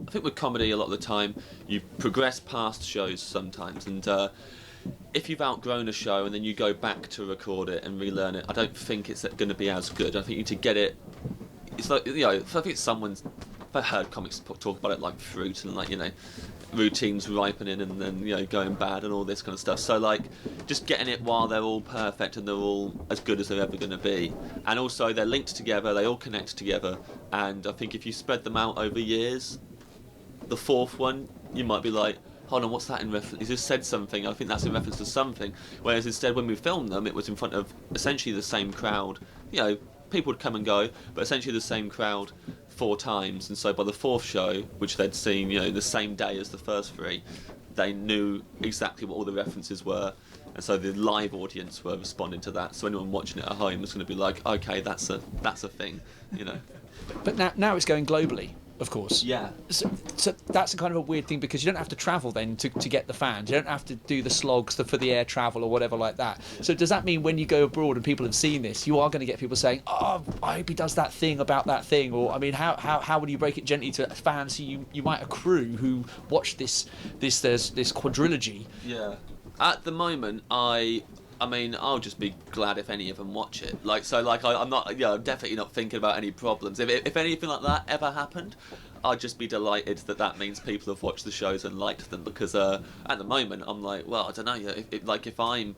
I think with comedy, a lot of the time you progress past shows sometimes, and if you've outgrown a show and then you go back to record it and relearn it, I don't think it's going to be as good. I think you need to get it. It's like, I think I've heard comics talk about it like fruit, and like, routines ripening and then going bad and all this kind of stuff. So like, just getting it while they're all perfect and they're all as good as they're ever going to be, and also they're linked together, they all connect together. And I think if you spread them out over years, the fourth one you might be like, hold on, what's that in reference? He just said something, I think that's in reference to something. Whereas instead, when we filmed them, it was in front of essentially the same crowd. People would come and go, but essentially the same crowd 4 times. And so by the fourth show, which they'd seen, the same day as the first 3, they knew exactly what all the references were. And so the live audience were responding to that. So anyone watching it at home was going to be like, okay, that's a thing, But now it's going globally. Of course. Yeah. So that's a kind of a weird thing, because you don't have to travel then to get the fans. You don't have to do the slogs for the air travel or whatever like that. Yeah. So does that mean when you go abroad and people have seen this, you are going to get people saying, oh, I hope he does that thing about that thing? Or, I mean, how would you break it gently to fans who you might accrue who watch this quadrilogy? Yeah. At the moment, I'll just be glad if any of them watch it. I'm not, I'm definitely not thinking about any problems. If anything like that ever happened, I'd just be delighted that means people have watched the shows and liked them. Because at the moment, I'm like, well, I don't know. If I'm,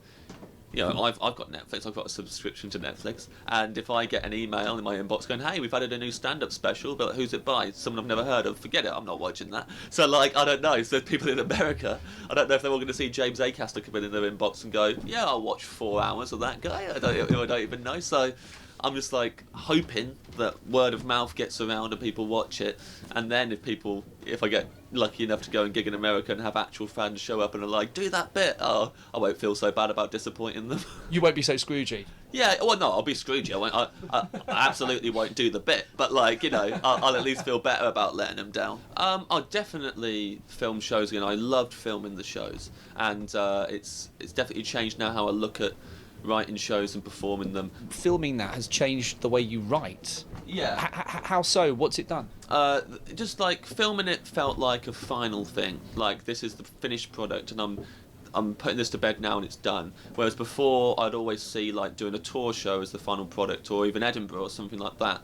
I've got Netflix, I've got a subscription to Netflix, and if I get an email in my inbox going, hey, we've added a new stand-up special, but who's it by? Someone I've never heard of. Forget it, I'm not watching that. So I don't know. So people in America, I don't know if they're all going to see James Acaster come in their inbox and go, yeah, I'll watch 4 hours of that guy. I don't even know. So I'm just hoping that word of mouth gets around and people watch it, and then if I get lucky enough to go and gig in America and have actual fans show up and are like, do that bit, I won't feel so bad about disappointing them. You won't be so Scroogey. Yeah, well, no, I'll be Scrooge. I absolutely won't do the bit, but I'll at least feel better about letting them down. I'll definitely film shows again. I loved filming the shows, and it's definitely changed now how I look at writing shows and performing them. Filming that has changed the way you write. Yeah. How so? What's it done? Just filming it felt like a final thing. This is the finished product, and I'm putting this to bed now and it's done. Whereas before, I'd always see doing a tour show as the final product, or even Edinburgh or something like that.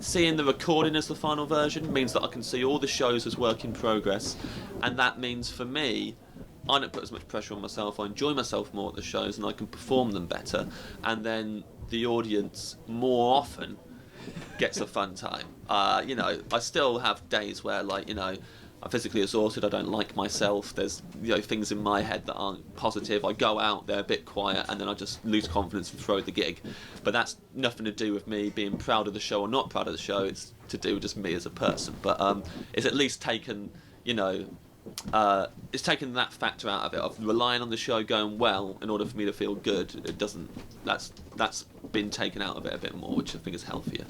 Seeing the recording as the final version means that I can see all the shows as work in progress, and that means for me, I don't put as much pressure on myself. I enjoy myself more at the shows, and I can perform them better. And then the audience more often gets a fun time. I still have days where I'm physically exhausted. I don't like myself. There's things in my head that aren't positive. I go out, they're a bit quiet, and then I just lose confidence and throw the gig. But that's nothing to do with me being proud of the show or not proud of the show. It's to do with just me as a person. But it's at least taken it's taken that factor out of it, of relying on the show going well in order for me to feel good. It doesn't. That's been taken out of it a bit more, which I think is healthier.